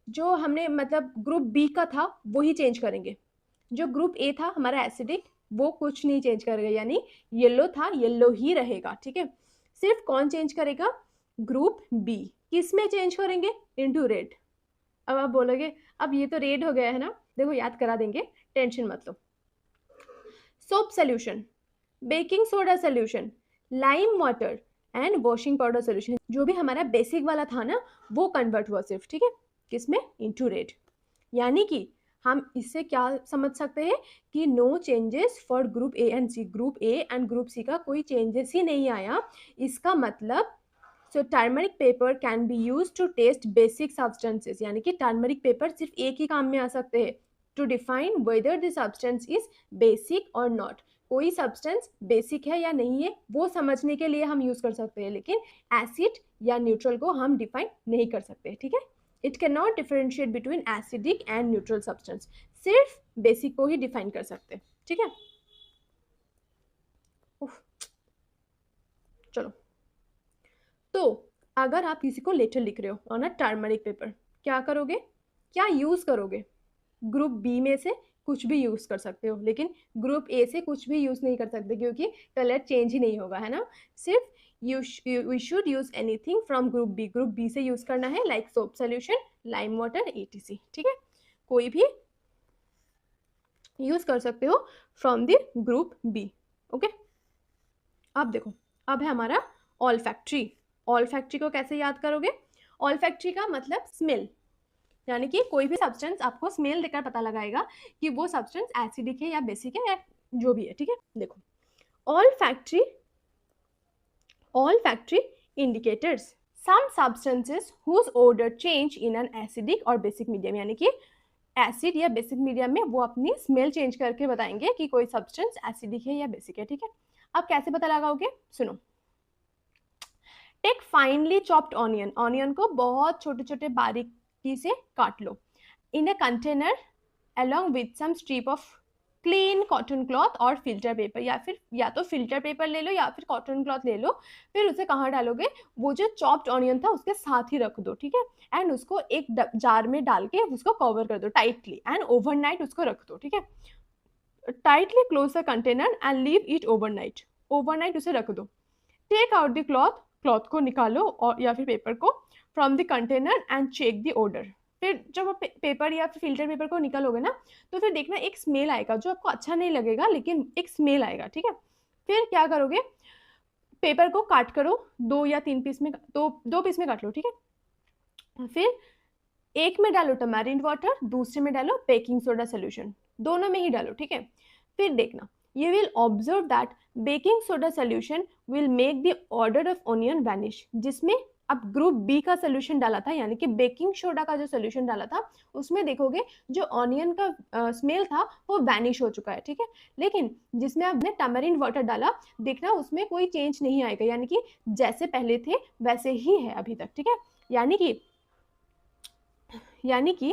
जो हमने मतलब ग्रुप बी का था वो ही चेंज करेंगे। जो ग्रुप ए था हमारा एसिडिक, वो कुछ नहीं चेंज करेगा, यानी येलो था येलो ही रहेगा, ठीक है। सिर्फ कौन चेंज करेगा, ग्रुप बी। किस में चेंज करेंगे, इनटू रेड। अब आप बोलोगे अब ये तो रेड हो गया है ना, देखो याद करा देंगे, टेंशन मत लो। Soap solution, baking soda solution, lime water and washing powder solution, जो भी हमारा बेसिक वाला था ना वो कन्वर्ट हुआ सिर्फ, ठीक है, किसमें, इनटू रेड। यानी कि हम इससे क्या समझ सकते हैं कि no changes for group A and C. Group A and group C का कोई चेंजेस ही नहीं आया। इसका मतलब so turmeric paper can be use to test basic substances, यानी कि टर्मरिक पेपर सिर्फ एक ही काम में आ सकते हैं, to define whether the substance is basic और नॉट। कोई सब्सटेंस बेसिक है या नहीं है वो समझने के लिए हम यूज कर सकते हैं, लेकिन एसिड या न्यूट्रल को हम डिफाइन नहीं कर सकते, ठीक है। It can not differentiate between acidic and neutral substance, सिर्फ बेसिक को ही डिफाइन कर सकते हैं, ठीक है। चलो, तो अगर आप किसी को लेटर लिख रहे हो ऑन अ टर्मरिक पेपर, क्या करोगे, क्या यूज करोगे, ग्रुप बी में से कुछ भी यूज कर सकते हो, लेकिन ग्रुप ए से कुछ भी यूज नहीं कर सकते क्योंकि कलर चेंज ही नहीं होगा, है ना। सिर्फ we should use anything from group B. Group B से यूज करना है, like soap solution, lime water, etc, ठीक है। कोई भी यूज कर सकते हो from the group B, okay. अब देखो, अब है हमारा ऑल्फैक्टरी। ऑल्फैक्टरी को कैसे याद करोगे, ऑल्फैक्टरी का मतलब स्मेल, यानी कि कोई भी सब्सटेंस आपको स्मेल देकर पता लगाएगा कि वो सब्सटेंस एसिडिक है या बेसिक है या जो भी है, ठीक है। देखो olfactory olfactory indicators. Some substances whose odor change in an acidic or basic medium, यानी कि एसिड या बेसिक मीडियम में वो अपनी स्मेल चेंज करके बताएंगे कि कोई सब्सटेंस एसिडिक है या बेसिक है, ठीक है। अब कैसे पता लगाओगे, सुनो। Take finely chopped onion, onion को बहुत छोटे छोटे बारीकी से काट लो, in a container along with some strip of clean cotton cloth और फिल्टर पेपर, या फिर या तो फिल्टर पेपर ले लो या फिर कॉटन क्लॉथ ले लो। फिर उसे कहाँ डालोगे, वो जो चॉप्ड ऑनियन था उसके साथ ही रख दो, ठीक है। एंड उसको एक जार में डाल के उसको कवर कर दो टाइटली एंड ओवरनाइट उसको रख दो, ठीक है। Tightly close the container and leave it overnight, overnight उसे रख दो। Take out the cloth, cloth को निकालो और या फिर पेपर को from the container and check the odour. फिर जब आप पेपर या फिर फिल्टर पेपर को निकालोगे ना, तो फिर देखना एक स्मेल आएगा जो आपको अच्छा नहीं लगेगा, लेकिन एक स्मेल आएगा, ठीक है। फिर क्या करोगे, पेपर को काट करो 2 या 3 पीस में, दो पीस में काट लो, ठीक है। फिर एक में डालो टमारिंड वाटर, दूसरे में डालो बेकिंग सोडा सोल्यूशन, दोनों में ही डालो, ठीक है। फिर देखना, you will observe that baking soda solution will make the odor of onion vanish, जिसमें अब ग्रुप बी का सोल्यूशन डाला था, यानी कि बेकिंग सोडा का जो सोल्यूशन डाला था उसमें देखोगे जो ऑनियन का स्मेल था वो वैनिश हो चुका है, ठीक है। लेकिन जिसमें आपने टमारिंड वाटर डाला, देखना उसमें कोई चेंज नहीं आएगा, यानी कि जैसे पहले थे वैसे ही है अभी तक, ठीक है। यानी कि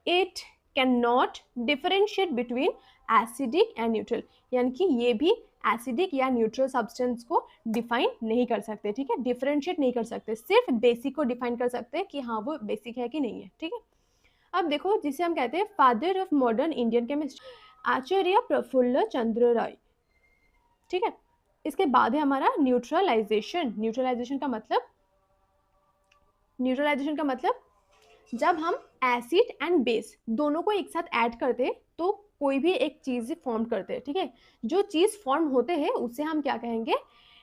it can not differentiate between acidic and neutral, यानी कि ये भी एसिडिक या न्यूट्रल सब्सटेंस को डिफाइन नहीं कर सकते, ठीक है। डिफरेंशिएट नहीं कर सकते, सिर्फ बेसिक को डिफाइन कर सकते हैं कि हाँ वो बेसिक है कि नहीं है, ठीक है। अब देखो, जिसे हम कहते हैं father of modern Indian chemistry, Acharya Prafulla Chandra Ray, ठीक है। इसके बाद है हमारा न्यूट्रलाइजेशन। न्यूट्रलाइजेशन का मतलब जब हम एसिड एंड बेस दोनों को एक साथ ऐड करते हैं तो कोई भी एक चीज फॉर्म करते हैं, ठीक है। जो चीज फॉर्म होते हैं उसे हम क्या कहेंगे,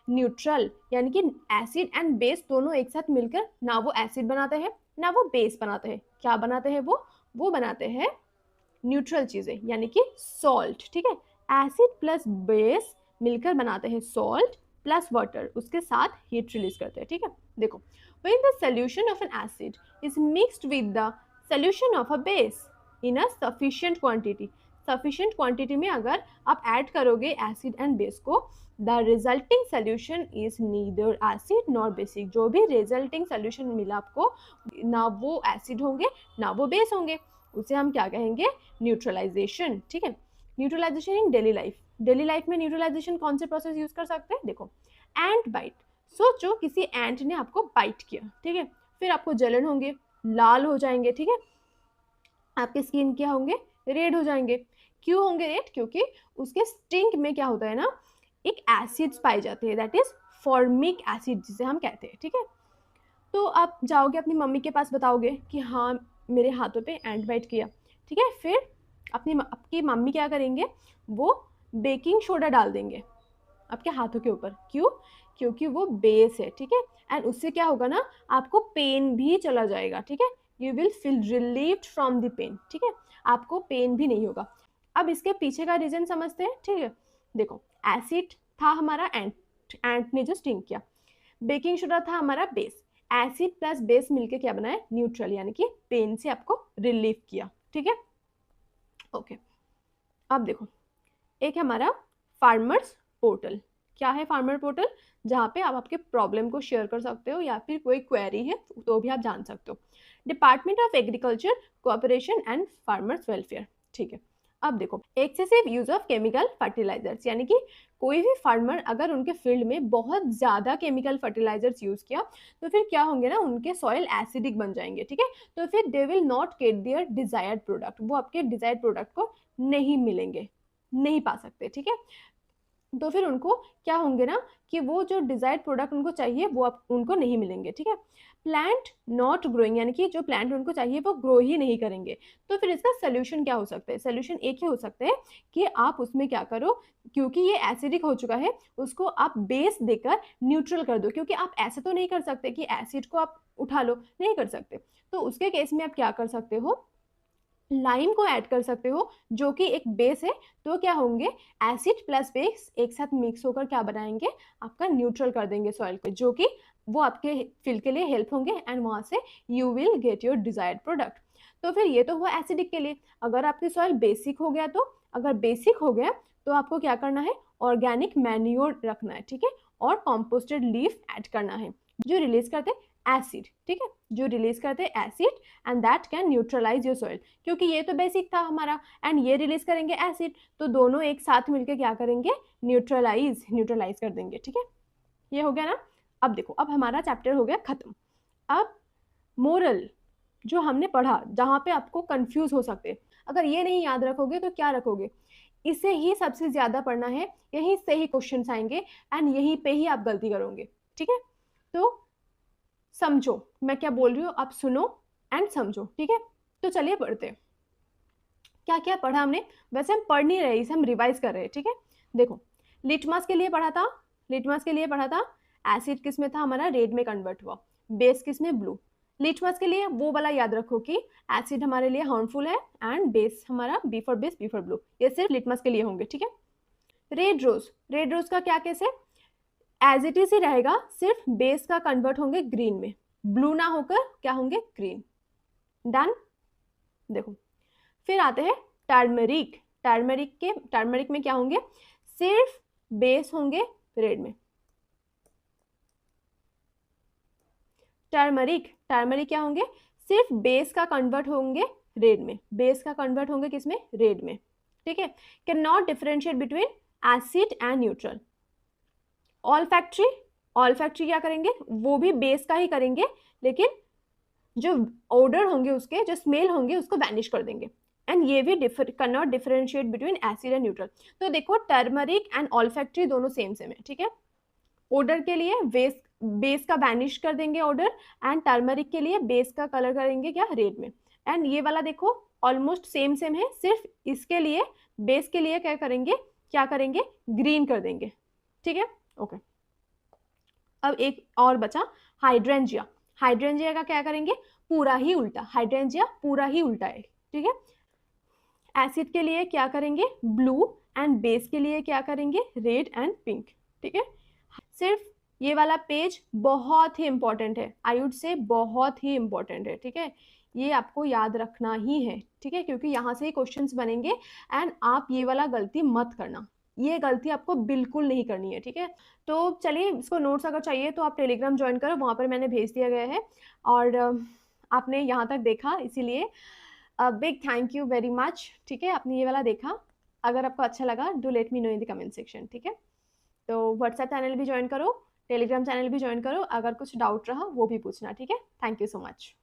न्यूट्रल, यानी कि एसिड एंड बेस दोनों एक साथ मिलकर ना वो एसिड बनाते हैं ना वो बेस बनाते हैं, क्या बनाते हैं वो बनाते हैं न्यूट्रल चीजें, यानी कि सॉल्ट, ठीक है। एसिड प्लस बेस मिलकर बनाते हैं सॉल्ट प्लस वाटर, उसके साथ हीट रिलीज करते हैं, ठीक है। देखो, when the solution of an acid is mixed with the solution of a base in a sufficient quantity में अगर आप ऐड करोगे एसिड एंड बेस को, the resulting solution is neither acid nor basic, जो भी रिजल्टिंग सोल्यूशन मिला आपको ना वो एसिड होंगे ना वो बेस होंगे, उसे हम क्या कहेंगे, न्यूट्रलाइजेशन, ठीक है। न्यूट्रलाइजेशन इन डेली लाइफ में न्यूट्रलाइजेशन कौन से प्रोसेस यूज कर सकते हैं, देखो, एंट बाइट। सोचो किसी एंट ने आपको बाइट किया, ठीक है। फिर आपको जलन होंगे, लाल हो जाएंगे, ठीक है। आपके स्किन क्या होंगे, रेड हो जाएंगे। क्यों होंगे रेड, क्योंकि उसके स्टिंग में क्या होता है ना, एक एसिड्स पाए जाते हैं, दैट इज फॉर्मिक एसिड जिसे हम कहते हैं, ठीक है। तो आप जाओगे अपनी मम्मी के पास, बताओगे कि हाँ मेरे हाथों पे एंट बाइट किया, ठीक है। फिर आपकी मम्मी क्या करेंगे, वो बेकिंग सोडा डाल देंगे आपके हाथों के ऊपर, क्यों, क्योंकि वो बेस है, ठीक है। एंड उससे क्या होगा ना, आपको पेन भी चला जाएगा, ठीक है। You will feel relieved from the pain, ठीक है, आपको पेन भी नहीं होगा। अब इसके पीछे का रीजन समझते हैं, ठीक है। देखो, एसिड था हमारा एंट ने जो स्टिंग किया, बेकिंग सोडा था हमारा बेस, एसिड प्लस बेस मिलके क्या बनाया, न्यूट्रल, यानी कि पेन से आपको रिलीव किया, ठीक है। ओके, अब देखो, एक है हमारा फार्मर्स पोर्टल। क्या है फार्मर पोर्टल, जहाँ पे आप आपके प्रॉब्लम को शेयर कर सकते हो या फिर कोई क्वेरी है तो भी आप जान सकते हो। Department of agriculture, cooperation and farmers welfare, ठीक है। अब देखो, excessive use of chemical fertilisers, यानी कि कोई भी फार्मर अगर उनके फील्ड में बहुत ज़्यादा केमिकल फर्टिलाइजर्स यूज़ किया तो फिर क्या होंगे ना, उनके सॉइल एसिडिक बन जाएंगे, ठीक है। तो फिर they will not get their desired product, वो आपके डिजायर्ड प्रोडक्ट को नहीं मिलेंगे, नहीं पा सकते, ठीक है। तो फिर उनको क्या होंगे ना कि वो जो डिजायर्ड प्रोडक्ट उनको चाहिए वो उनको नहीं मिलेंगे, ठीक है। प्लांट नॉट ग्रोइंग, यानी कि जो प्लांट उनको चाहिए वो ग्रो ही नहीं करेंगे। तो फिर इसका सोल्यूशन क्या हो सकता है, सोल्यूशन एक ही हो सकता है कि आप उसमें क्या करो, क्योंकि ये एसिडिक हो चुका है उसको आप बेस देकर न्यूट्रल कर दो, क्योंकि आप ऐसे तो नहीं कर सकते कि एसिड को आप उठा लो, नहीं कर सकते। तो उसके केस में आप क्या कर सकते हो, लाइम को ऐड कर सकते हो जो कि एक बेस है। तो क्या होंगे, एसिड प्लस बेस एक साथ मिक्स होकर क्या बनाएंगे, आपका न्यूट्रल कर देंगे सॉइल को, जो कि वो आपके फिल के लिए हेल्प होंगे एंड वहां से you will get your desired product. तो फिर ये तो हुआ एसिडिक के लिए। अगर आपकी सॉइल बेसिक हो गया, तो अगर बेसिक हो गया तो आपको क्या करना है, ऑर्गेनिक मैन्योर रखना है, ठीक है, और कॉम्पोस्टेड लीफ ऐड करना है जो रिलीज करते एसिड, ठीक है, जो रिलीज करते acid and that can neutralise your soil. क्योंकि ये तो बेसिक था हमारा एंड ये रिलीज करेंगे एसिड, तो दोनों एक साथ मिलकर क्या करेंगे, न्यूट्रलाइज कर देंगे, ठीक है। ये हो गया ना। अब देखो, अब हमारा चैप्टर हो गया खत्म। अब मोरल जो हमने पढ़ा, जहां पे आपको कंफ्यूज हो सकते, अगर ये नहीं याद रखोगे तो क्या रखोगे, इसे ही सबसे ज्यादा पढ़ना है, यहीं से ही क्वेश्चंस आएंगे एंड यहीं पे ही आप गलती करोगे, ठीक है। तो समझो मैं क्या बोल रही हूँ, आप सुनो एंड समझो, ठीक है। तो चलिए पढ़ते हैं। क्या क्या पढ़ा हमने, वैसे हम पढ़ नहीं रहे, इसे हम रिवाइज कर रहे हैं, ठीक है। देखो, लिटमस के लिए पढ़ा था, लिटमस के लिए पढ़ा था, एसिड किस में था हमारा, रेड में कन्वर्ट हुआ, बेस किस में, ब्लू। लिटमस के लिए वो वाला याद रखो कि एसिड हमारे लिए हार्मफुल है एंड बेस हमारा B for base, B for blue, ये सिर्फ लिटमस के लिए होंगे, ठीक है। रेड रोज, रेड रोज का क्या केस है, एज इट इज ही रहेगा, सिर्फ बेस का कन्वर्ट होंगे ग्रीन में, ब्लू ना होकर क्या होंगे, ग्रीन। डन। देखो, फिर आते हैं टर्मरिक, टर्मरिक में क्या होंगे, सिर्फ बेस होंगे रेड में। टर्मरिक क्या होंगे, सिर्फ बेस का कन्वर्ट होंगे रेड में, बेस का कन्वर्ट होंगे किसमें, रेड में, ठीक है। Can not differentiate between acid and neutral. Olfactory क्या करेंगे, वो भी बेस का ही करेंगे, लेकिन जो ऑर्डर होंगे उसके, जो स्मेल होंगे उसको वैनिश कर देंगे। एंड ये भी can not differentiate between acid and neutral. तो देखो, टर्मरिक एंड ऑल्फैक्टरी दोनों सेम है, ठीक है। ऑर्डर के लिए बेस का वैनिश कर देंगे ऑर्डर, एंड टर्मरिक के लिए बेस का कलर करेंगे क्या, रेड में। एंड ये वाला देखो ऑलमोस्ट सेम है, सिर्फ इसके लिए बेस के लिए क्या करेंगे, ग्रीन कर देंगे, ठीक है, ओके। अब एक और बचा हाइड्रेंजिया, हाइड्रेंजिया का क्या करेंगे, पूरा ही उल्टा, हाइड्रेंजिया पूरा ही उल्टा है, ठीक है। एसिड के लिए क्या करेंगे, ब्लू, एंड बेस के लिए क्या करेंगे, रेड एंड पिंक, ठीक है। सिर्फ ये वाला पेज बहुत ही इंपॉर्टेंट है, आई वुड से बहुत ही इंपॉर्टेंट है, ठीक है। ये आपको याद रखना ही है, ठीक है, क्योंकि यहाँ से ही क्वेश्चंस बनेंगे एंड आप ये वाला गलती मत करना, ये गलती आपको बिल्कुल नहीं करनी है, ठीक है। तो चलिए, इसको नोट्स अगर चाहिए तो आप टेलीग्राम ज्वाइन करो, वहाँ पर मैंने भेज दिया गया है। और आपने यहाँ तक देखा, इसीलिए big thank you very much, ठीक है। आपने ये वाला देखा, अगर आपको अच्छा लगा do let me know in the comment section, ठीक है। तो व्हाट्सएप चैनल भी ज्वाइन करो, टेलीग्राम चैनल भी ज्वाइन करो, अगर कुछ डाउट रहा वो भी पूछना, ठीक है। Thank you so much.